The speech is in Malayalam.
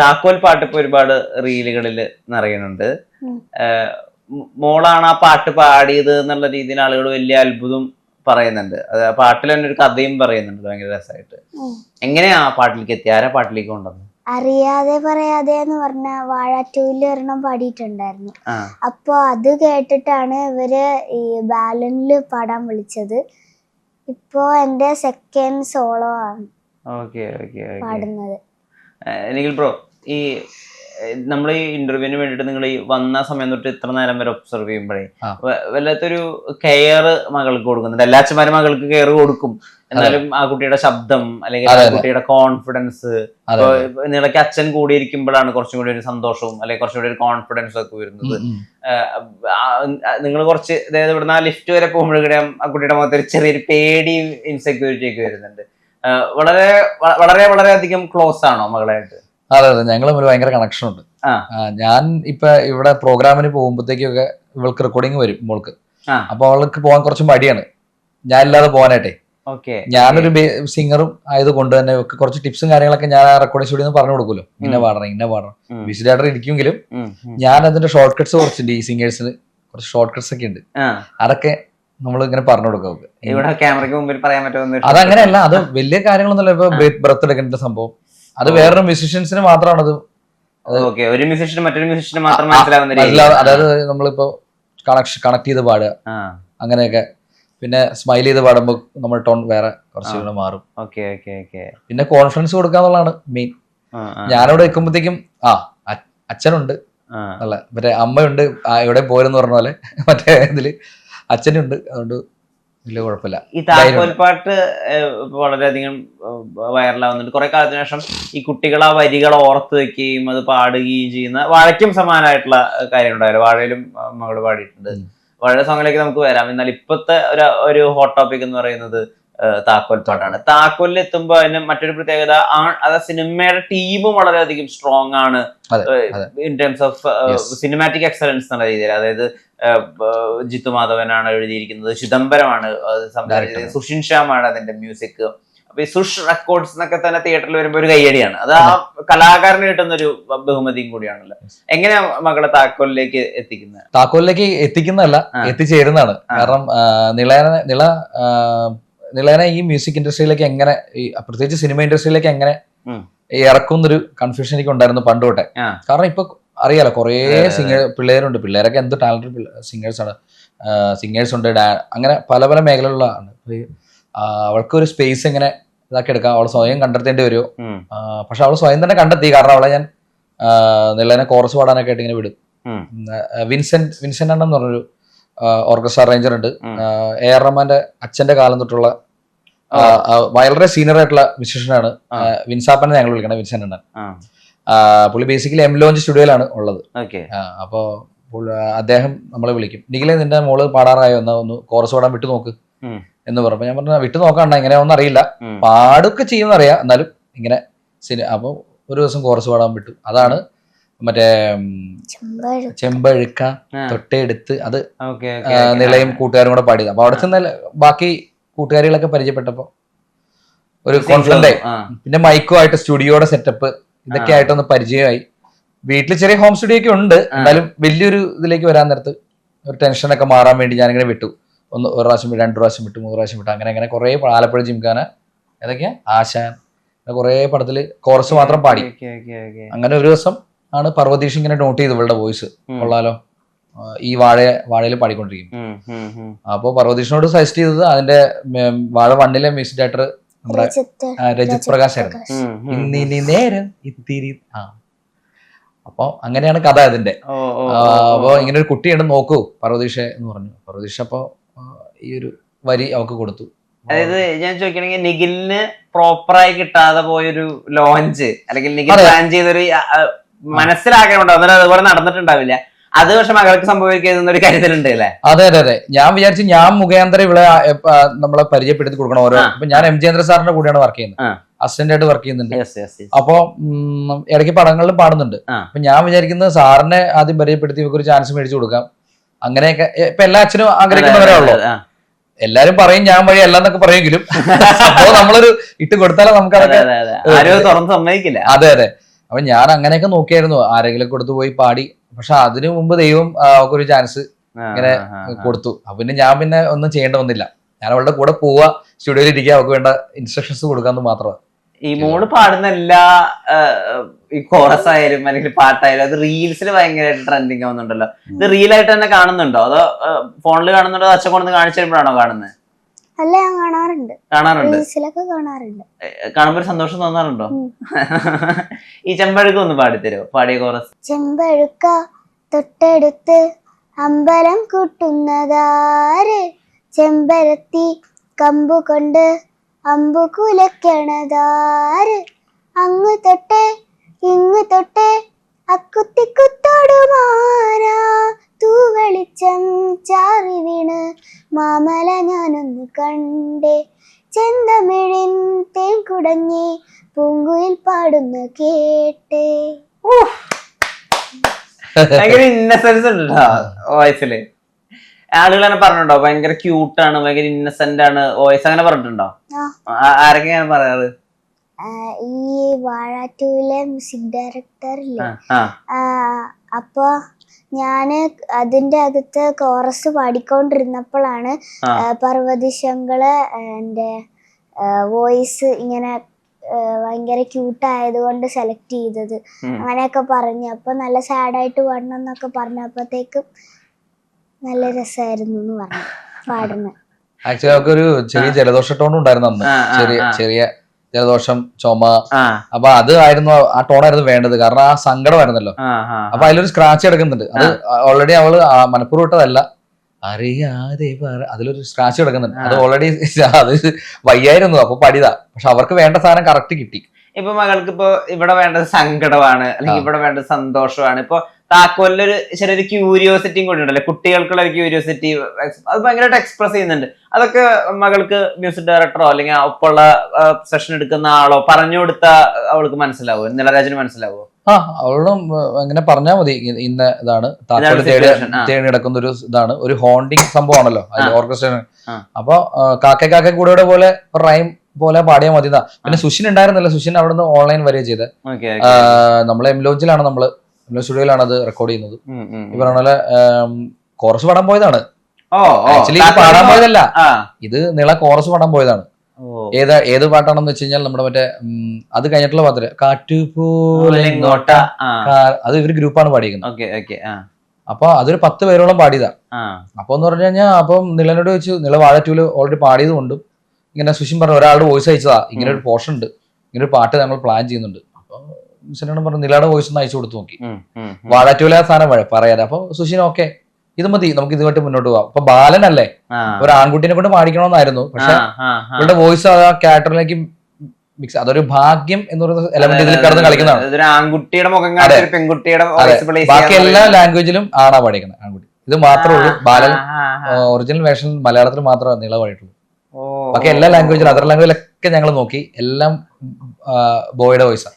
താക്കോൽ പാട്ട് ഇപ്പൊ ഒരുപാട് റീലുകളിൽ നിറയുന്നുണ്ട്. മോളാണ് ആ പാട്ട് പാടിയത് എന്നുള്ള രീതിയിൽ ആളുകൾ വലിയ അത്ഭുതം പറയുന്നുണ്ട്. അത് ആ പാട്ടിൽ തന്നെ ഒരു കഥയും പറയുന്നുണ്ട് ഭയങ്കര രസമായിട്ട്. എങ്ങനെയാ ആ പാട്ടിലേക്ക് എത്തി? ആരാ പാട്ടിലേക്ക് കൊണ്ടുവന്നത്? അറിയാതെ പറയാതെ എന്ന് പറഞ്ഞ വാഴ 2 ഒരെണ്ണം പാടിയിട്ടുണ്ടായിരുന്നു. അപ്പൊ അത് കേട്ടിട്ടാണ് ഇവര് ഈ ബാലനില് പാടാൻ വിളിച്ചത്. ഇപ്പോ എന്റെ സെക്കൻഡ് സോളോ ആണ് പാടുന്നത്. നിഖിൽ ബ്രോ, ഈ നമ്മൾ ഈ ഇന്റർവ്യൂവിന് വേണ്ടിട്ട് നിങ്ങൾ ഈ വന്ന സമയം തൊട്ട് ഇത്ര നേരം വരെ ഒബ്സർവ് ചെയ്യുമ്പോഴേ വല്ലാത്തൊരു കെയർ മകൾക്ക് കൊടുക്കുന്നുണ്ട്. എല്ലാ അച്ഛന്മാരും മകൾക്ക് കെയർ കൊടുക്കും, എന്നാലും ആ കുട്ടിയുടെ ശബ്ദം അല്ലെങ്കിൽ ആ കുട്ടിയുടെ കോൺഫിഡൻസ്, നിങ്ങളൊക്കെ അച്ഛൻ കൂടിയിരിക്കുമ്പോഴാണ് കുറച്ചും കൂടി ഒരു സന്തോഷവും അല്ലെങ്കിൽ കുറച്ചും കൂടി ഒരു കോൺഫിഡൻസും ഒക്കെ വരുന്നത്. നിങ്ങൾ കുറച്ച് അതായത് ഇവിടുന്ന് ആ ലിഫ്റ്റ് വരെ പോകുമ്പോഴേക്കും ആ കുട്ടിയുടെ മുഖത്ത് ഒരു ചെറിയൊരു പേടി ഇൻസെക്യൂരിറ്റി ഒക്കെ വരുന്നുണ്ട്. വളരെ വളരെ വളരെ അധികം ക്ലോസ് ആണോ മകളായിട്ട്? അതെ അതെ, ഞങ്ങൾ തമ്മിൽ ഭയങ്കര കണക്ഷൻ ഉണ്ട്. ഞാൻ ഇപ്പൊ ഇവിടെ പ്രോഗ്രാമിന് പോകുമ്പോഴത്തേക്കൊക്കെ ഇവൾക്ക് റെക്കോർഡിങ് വരും മോൾക്ക്. അപ്പൊ അവൾക്ക് പോകാൻ കുറച്ച് മടിയാണ്, ഞാൻ ഇല്ലാതെ പോകാനായിട്ടെ. ഞാനൊരു സിംഗറും ആയത് കൊണ്ട് തന്നെ കുറച്ച് ടിപ്സും കാര്യങ്ങളൊക്കെ ഞാൻ റെക്കോർഡിംഗ് സ്റ്റുഡിയോ പറഞ്ഞു കൊടുക്കുമല്ലോ, ഇന്ന പാടണം. വിസിറ്റേറ്റർ ഇരിക്കുമെങ്കിലും ഞാൻ അതിന്റെ ഷോർട്ട് കട്ട്സ് കുറച്ചുണ്ട്. ഈ സിംഗേഴ്സിന് കുറച്ച് ഷോർട്ട് കട്ട്സ് ഒക്കെ ഉണ്ട്, അതൊക്കെ നമ്മൾ ഇങ്ങനെ പറഞ്ഞു കൊടുക്കും. ഇവിടെ ക്യാമറയ്ക്ക് മുമ്പിൽ പറയാൻ പറ്റുമോ? അതങ്ങനെയല്ല, അത് വലിയ കാര്യങ്ങളൊന്നുമല്ല. ഇപ്പൊ ബ്രത്ത് എടുക്കേണ്ട സംഭവം അത് വേറൊരു മ്യൂസിഷ്യൻസിന് മാത്രമാണ്. അത് ഒരു മ്യൂസിഷ്യന് മറ്റൊരു മ്യൂസിഷ്യന് മാത്രം മനസ്സിലാവുന്ന, അതായത് നമ്മളിപ്പോ കണക്ട് ചെയ്ത് പാടുക അങ്ങനെയൊക്കെ. പിന്നെ സ്മൈൽ ചെയ്ത് പാടുമ്പോൾ നമ്മൾ ടോൺ വേറെ കുറച്ചുകൂടെ മാറും. പിന്നെ കോൺഫിഡൻസ് കൊടുക്കാന്നുള്ളതാണ് മെയിൻ. ഞാനിവിടെ വെക്കുമ്പോഴത്തേക്കും അച്ഛനുണ്ട് അല്ല, മറ്റേ അമ്മയുണ്ട്, എവിടെ പോരെന്ന് പറഞ്ഞ പോലെ മറ്റേ ഇതില് അച്ഛനുണ്ട്, അതുകൊണ്ട് വലിയ കുഴപ്പമില്ല. ഈ താക്കോൽ പാട്ട് വളരെയധികം വൈറലാവുന്നുണ്ട്. കുറെ കാലത്തിന് ശേഷം ഈ കുട്ടികൾ ആ വരികൾ ഓർത്ത് വെക്കുകയും അത് പാടുകയും ചെയ്യുന്ന, വാഴയ്ക്കും സമാനമായിട്ടുള്ള കാര്യങ്ങളുണ്ടായാലും വാഴയിലും മകള് പാടിയിട്ടുണ്ട്. വാഴ സോങ്ങിലേക്ക് നമുക്ക് വരാം. എന്നാൽ ഇപ്പോഴത്തെ ഒരു ഹോട്ട് ടോപ്പിക് എന്ന് പറയുന്നത് താക്കോൽ പാട്ടാണ്. താക്കോലിൽ എത്തുമ്പോൾ അതിന് മറ്റൊരു പ്രത്യേകത, അത് സിനിമയുടെ ടീമും വളരെയധികം സ്ട്രോങ് ആണ് in terms of cinematic excellence എന്നുള്ള രീതിയിൽ. അതായത് ജിത്തു മാധവനാണ് എഴുതിയിരിക്കുന്നത്, ചിദംബരമാണ് സംസാരിച്ചത്, സുഷിൻ ശ്യാമാണ് അതിന്റെ മ്യൂസിക്. അപ്പൊ ഈ സുഷ് റെക്കോർഡ്സ് എന്നൊക്കെ തന്നെ തിയേറ്ററിൽ വരുമ്പോൾ ഒരു കയ്യടിയാണ്. അത് ആ കലാകാരന് കിട്ടുന്ന ഒരു ബഹുമതിയും കൂടിയാണല്ലോ. എങ്ങനെയാ മകളെ താക്കോലിലേക്ക് എത്തിക്കുന്നത്? താക്കോലിലേക്ക് എത്തിക്കുന്നതല്ല, എത്തിച്ചേരുന്നതാണ്. കാരണം നിളേനെ ഈ മ്യൂസിക് ഇൻഡസ്ട്രിയിലേക്ക് എങ്ങനെ, പ്രത്യേകിച്ച് സിനിമ ഇൻഡസ്ട്രിയിലേക്ക് എങ്ങനെ ഇറക്കുന്നൊരു കൺഫ്യൂഷൻ എനിക്ക് ഉണ്ടായിരുന്നു പണ്ട് തൊട്ടേ. കാരണം ഇപ്പൊ അറിയാലോ, കുറേ പിള്ളേരുണ്ട്, പിള്ളേരൊക്കെ എന്ത് ടാലന്റഡ് സിംഗേഴ്സ് ഉണ്ട്, അങ്ങനെ പല പല മേഖലകളിലാണ്. അവൾക്കൊരു സ്പേസ് എങ്ങനെ ഇതാക്കി എടുക്കാം, അവൾ സ്വയം കണ്ടെത്തേണ്ടി വരുമോ? പക്ഷെ അവൾ സ്വയം തന്നെ കണ്ടെത്തി. കാരണം അവളെ ഞാൻ നിളേനെ കോറസ് പാടാനൊക്കെ ആയിട്ട് ഇങ്ങനെ വിടും. വിൻസെന്റ് എന്ന് പറഞ്ഞൊരു ഓർക്കസ്ട്ര അറേഞ്ചർ ഉണ്ട്. AR റഹ്മാന്റെ അച്ഛന്റെ കാലം തൊട്ടുള്ള വളരെ സീനിയർ ആയിട്ടുള്ള മ്യൂസിഷ്യനാണ്. വിൻസാപ്പനെ ഞങ്ങൾ വിളിക്കണം, വിൻസെന്റ് അണ്ണൻ. പുള്ളി ബേസിക്കലി ലോഞ്ച് സ്റ്റുഡിയോയിലാണ് ഉള്ളത്. അപ്പോ അദ്ദേഹം നമ്മളെ വിളിക്കും, നിഖിലെ നിന്റെ മോള് പാടാറായോ, എന്നാ ഒന്ന് കോറസ് പാടാൻ വിട്ടു നോക്ക് എന്ന് പറഞ്ഞു. ഞാൻ പറഞ്ഞു വിട്ടു നോക്കണ്ട, എങ്ങനെയാണെന്ന് അറിയില്ല, പാടൊക്കെ ചെയ്യുമെന്നറിയാം, എന്നാലും ഇങ്ങനെ അപ്പൊ ഒരു ദിവസം കോറസ് പാടാൻ വിട്ടു. അതാണ് മറ്റേ ചെമ്പഴുക്ക തൊട്ടയെടുത്ത്, അത് നിളയും കൂട്ടുകാരും കൂടെ പാടിയത്. അപ്പൊ അവിടെ ചെന്ന ബാക്കി കൂട്ടുകാരികളൊക്കെ പരിചയപ്പെട്ടപ്പോ ഒരു കോൺഫിഡന്റ് ആയി. പിന്നെ മൈക്കുമായിട്ട് സ്റ്റുഡിയോയുടെ സെറ്റപ്പ് ഇതൊക്കെ ആയിട്ടൊന്ന് പരിചയമായി. വീട്ടിൽ ചെറിയ ഹോം സ്റ്റുഡിയോ ഒക്കെ ഉണ്ട്, എന്നാലും വലിയൊരു ഇതിലേക്ക് വരാൻ നേരത്ത് ഒരു ടെൻഷനൊക്കെ മാറാൻ വേണ്ടി ഞാനിങ്ങനെ വിട്ടു. ഒരു പ്രാവശ്യം, 2 പ്രാവശ്യം വിട്ടു, 3 പ്രാവശ്യം വിട്ടു, അങ്ങനെ അങ്ങനെ കുറെ. ആലപ്പുഴ ജിംഖാന, ഏതൊക്കെയാ, ആശാൻ, കുറെ പടത്തില് കോറസ് മാത്രം പാടി. അങ്ങനെ ഒരു ദിവസം ആണ് പർവതീഷ് ഇങ്ങനെ നോട്ട് ചെയ്ത് ഇവളുടെ വോയിസ് കൊള്ളാലോ, ഈ വാഴയിൽ പാടിക്കൊണ്ടിരിക്കും. അപ്പൊ പർവതീഷിനോട് സജസ്റ്റ് ചെയ്തത് അതിന്റെ വാഴ 1 മ്യൂസിക് ഡയറക്ടർ നമ്മുടെ രജിത് പ്രകാശ് ആയിരുന്നു. ഇന്നിനി നേരം ഇത്തിരി. അപ്പൊ അങ്ങനെയാണ് കഥ അതിന്റെ. അപ്പൊ ഇങ്ങനെ ഒരു കുട്ടിയുണ്ട് നോക്കൂ പർവതീഷ് എന്ന് പറഞ്ഞു. പർവതീഷ് അപ്പൊ ഈ ഒരു വരി അവക്ക് കൊടുത്തു. അതായത് ഞാൻ ചോദിക്കണെങ്കിൽ നിഖിലിന് പ്രോപ്പറായി കിട്ടാതെ പോയൊരു ലോഞ്ച്, അല്ലെങ്കിൽ നിഖിൽ പ്ലാൻ ചെയ്തൊരു മനസ്സിലാക്കണം, അതുപോലെ നടന്നിട്ടുണ്ടാവില്ല. അത് പക്ഷെ മകൾക്ക് സംഭവിക്കുന്ന ഒരു കാര്യത്തിലുണ്ട് അല്ലേ? അതെ അതെ അതെ, ഞാൻ വിചാരിച്ചു ഞാൻ മുഖാന്തരം ഇവിടെ നമ്മളെ പരിചയപ്പെടുത്തി കൊടുക്കണം. ഓരോ ഇപ്പൊ ഞാൻ M. ജയേന്ദ്ര സാറിന്റെ കൂടെയാണ് വർക്ക് ചെയ്യുന്നത്, അസിസ്റ്റന്റ് ആയിട്ട് വർക്ക് ചെയ്യുന്നുണ്ട്. അപ്പൊ ഇടയ്ക്ക് പടങ്ങളിലും പാടുന്നുണ്ട്. അപ്പൊ ഞാൻ വിചാരിക്കുന്നത് സാറിനെ ആദ്യം പരിചയപ്പെടുത്തി ഇവർക്ക് ഒരു ചാൻസ് മേടിച്ചു കൊടുക്കാം. അങ്ങനെയൊക്കെ ഇപ്പൊ എല്ലാ അച്ഛനും ആഗ്രഹിക്കുന്നവരേ ഉള്ളൂ. എല്ലാരും പറയും ഞാൻ വഴി അല്ലെന്നൊക്കെ പറയുമെങ്കിലും അപ്പോ നമ്മളൊരു ഇട്ട് കൊടുത്താലേ നമുക്ക് അതൊക്കെ തുറന്ന് സമ്മതിക്കില്ല. അതെ അതെ, അപ്പൊ ഞാൻ അങ്ങനെയൊക്കെ നോക്കിയായിരുന്നു, ആരെങ്കിലും കൊടുത്തു പോയി പാടി. പക്ഷെ അതിനു മുമ്പ് ദൈവം അവൾക്കൊരു ചാൻസ് ഇങ്ങനെ കൊടുത്തു. അപ്പൊ പിന്നെ ഒന്നും ചെയ്യേണ്ട വന്നില്ല. ഞാൻ അവളുടെ കൂടെ പോവുക, സ്റ്റുഡിയോയിൽ ഇരിക്കുക, അവൾക്ക് വേണ്ട ഇൻസ്ട്രക്ഷൻസ് കൊടുക്കാന്ന് മാത്രമാണ്. ഈ മോള് പാടുന്ന എല്ലാ ഈ കോറസ് ആയാലും അല്ലെങ്കിൽ പാട്ടായാലും അത് റീൽസിൽ ഭയങ്കരമായിട്ട് ട്രെൻഡിങ് ആവുന്നുണ്ടല്ലോ. ഇത് റിയൽ ആയിട്ട് തന്നെ കാണുന്നുണ്ടോ, അതോ ഫോണിൽ കാണുന്നുണ്ടോ, അച്ഛൻ കൊണ്ടു കാണിച്ചു തരുമ്പോഴാണോ കാണുന്നത്? അല്ല, ഞാൻ കാണാറുണ്ട്. കാണുമ്പോ ഒരു സന്തോഷം തോന്നാറുണ്ടോ? ഈ ചെമ്പഴുക്ക ഒന്ന് പാടിത്തരോ, പാടിയ കോറസ്? ചെമ്പഴുക്ക തൊട്ടെടുത്ത് അമ്പലം കൂട്ടുന്നതാര്, ചെമ്പരത്തി കമ്പു കൊണ്ട് അമ്പു കുലക്കണതാര്, അങ്ങ് തൊട്ടേ ഇങ്ങ് തൊട്ടേ അക്കുത്തിക്കുത്തോടുമാരാ, തൂവെളിച്ചം ചാറി വീണ് മാമല ഞാനൊന്ന് കണ്ടേ, ചെന്തമിഴിൻ തേൻ കുടഞ്ഞി പൂങ്കുയിൽ പാടുന്ന കേട്ടേ. ഭയങ്കര ഇന്നസെൻസ് ഉണ്ട് വോയിസില്. ആളുകൾ തന്നെ പറഞ്ഞിട്ടുണ്ടോ ഭയങ്കര ക്യൂട്ടാണ്, ഭയങ്കര ഇന്നസെന്റ് ആണ് വോയിസ്, അങ്ങനെ പറഞ്ഞിട്ടുണ്ടോ? ആരൊക്കെ ഞാൻ പറയാറ്? ഈ വാഴ 2-ലെ മ്യൂസിക് ഡയറക്ടർ ഇല്ലേ, അപ്പൊ ഞാന് അതിന്റെ അകത്ത് കോറസ് പാടിക്കൊണ്ടിരുന്നപ്പോഴാണ് പർവ്വതിശങ്കള് എന്റെ വോയിസ് ഇങ്ങനെ ഭയങ്കര ക്യൂട്ടായതുകൊണ്ട് സെലക്ട് ചെയ്തത്, അങ്ങനെയൊക്കെ പറഞ്ഞു. അപ്പൊ നല്ല സാഡായിട്ട് പാടണം എന്നൊക്കെ പറഞ്ഞപ്പോഴത്തേക്കും നല്ല രസമായിരുന്നു എന്ന് പറഞ്ഞു പാടുന്നത്. ആക്ച്വലി അവർക്ക് ഒരു ചെറിയ ജലദോഷ ടോൺ ഉണ്ടായിരുന്നു അന്ന്, ചെറിയ ജലദോഷം, ചുമ. അപ്പൊ അത് ആയിരുന്നു, ആ ടോണായിരുന്നു വേണ്ടത്, കാരണം ആ സങ്കടമായിരുന്നല്ലോ. അപ്പൊ അതിലൊരു സ്ക്രാച്ച് കിടക്കുന്നുണ്ട്. അത് ഓൾറെഡി അവള് മനഃപൂർവ്വം ഇട്ടതല്ല, അറിയാതെ അതിലൊരു സ്ക്രാച്ച് കിടക്കുന്നുണ്ട്. അത് ഓൾറെഡി അത് വയ്യായിരുന്നു, അപ്പൊ പടിതാ. പക്ഷെ അവർക്ക് വേണ്ട സാധനം കറക്റ്റ് കിട്ടി. ഇപ്പൊ മകൾക്ക് ഇപ്പൊ ഇവിടെ വേണ്ടത് സങ്കടമാണ്, അല്ലെങ്കിൽ ഇവിടെ വേണ്ടത് സന്തോഷമാണ്. ഇപ്പൊ താക്കോലിലൊരു ചെറിയൊരു ക്യൂരിയോസിറ്റിയും കൂടി ഉണ്ടല്ലോ, കുട്ടികൾക്കുള്ള ഒരു ക്യൂരിയോസിറ്റി, അത് ഭയങ്കരമായിട്ട് എക്സ്പ്രസ് ചെയ്യുന്നുണ്ട്. അതൊക്കെ മകൾക്ക് മ്യൂസിക് ഡയറക്ടറോ അല്ലെങ്കിൽ ഒപ്പമുള്ള സെഷൻ എടുക്കുന്ന ആളോ പറഞ്ഞു കൊടുത്താ അവൾക്ക് മനസ്സിലാവോ, നിളരാജന് മനസ്സിലാവോ? അവളും അങ്ങനെ പറഞ്ഞാൽ മതി, ഇന്ന ഇതാണ് താക്കോല് തേടി കിടക്കുന്ന ഒരു ഇതാണ്, ഒരു ഹോണ്ടിങ് സംഭവമാണല്ലോ ഓർക്കസ്ട്ര. അപ്പൊ കാക്ക കൂടെ പോലെ റൈം പോലെ പാടിയാൽ മതി. പിന്നെ സുഷിൻ ഉണ്ടായിരുന്നില്ല, സുഷിൻ അവിടുന്ന് ഓൺലൈൻ വരിക ചെയ്ത്. നമ്മള് എംലോഞ്ചിലാണ്, നമ്മള് സ്റ്റുഡിയോയിലാണ് അത് റെക്കോർഡ് ചെയ്യുന്നത്. ഈ പറഞ്ഞ പോലെ കോറസ് പാടാൻ പോയതാണ്. ആക്ച്വലി ഇത് പാടാൻ പോയതല്ല, ഇത് നിള കോറസ് പാടാൻ പോയതാണ്. ഏത് പാട്ടാണെന്ന് വെച്ച് കഴിഞ്ഞാൽ നമ്മുടെ മറ്റേ അത് കഴിഞ്ഞിട്ടുള്ള പാട്ടില് കാറ്റുപോലെ, അത് ഇവര് ഗ്രൂപ്പാണ് പാടിയിരിക്കുന്നത്. അപ്പൊ അതൊരു 10 പേരോളം പാടിയതാ. അപ്പൊ എന്ന് പറഞ്ഞു കഴിഞ്ഞാൽ അപ്പം നിളനോട് ചോദിച്ചു, നിള വാഴ 2-ല് ഓൾറെഡി പാടിയത് കൊണ്ടും ഇങ്ങനെ സുഷിൻ പറഞ്ഞു ഒരാളുടെ വോയിസ് അയച്ചതാ, ഇങ്ങനെ ഒരു പോർഷൻ ഉണ്ട്, ഇങ്ങനെ ഒരു പാട്ട് ഞങ്ങൾ പ്ലാൻ ചെയ്യുന്നുണ്ട്. അപ്പൊ സുഷിനോട് പറഞ്ഞു നിലയുടെ വോയിസ് ഒന്ന് അയച്ചു കൊടുത്തു നോക്കി. വാഴ 2-ലെ സാധനം പറയാതെ. അപ്പൊ സുഷിൻ ഓക്കെ, ഇത് മതി, നമുക്ക് ഇതുമായിട്ട് മുന്നോട്ട് പോവാം. അപ്പൊ ബാലനല്ലേ, ഒരു ആൺകുട്ടിനെ കൊണ്ട് പാടിക്കണമെന്നായിരുന്നു. പക്ഷെ ഇവളുടെ വോയിസ് ആ ക്യാരക്ടറിലേക്ക് മിക്സ്, അതൊരു ഭാഗ്യം എന്ന് പറയുന്ന എലമെന്റ് ഇതിൽ കടന്ന് കളിക്കുന്നതാണ്. ബാക്കി എല്ലാ ലാംഗ്വേജിലും ആണാ പാടിക്കുന്നത് ആൺകുട്ടി. ഇത് മാത്രമേ ഉള്ളൂ ബാലൻ ഒറിജിനൽ വേർഷൻ മലയാളത്തിൽ മാത്രമേ നീള പാടിയിട്ടുള്ളൂ. ബാക്കി എല്ലാ ലാംഗ്വേജിലും, അതർ ലാംഗ്വേജിലൊക്കെ ഞങ്ങൾ നോക്കി, എല്ലാം ബോയുടെ വോയിസാണ്.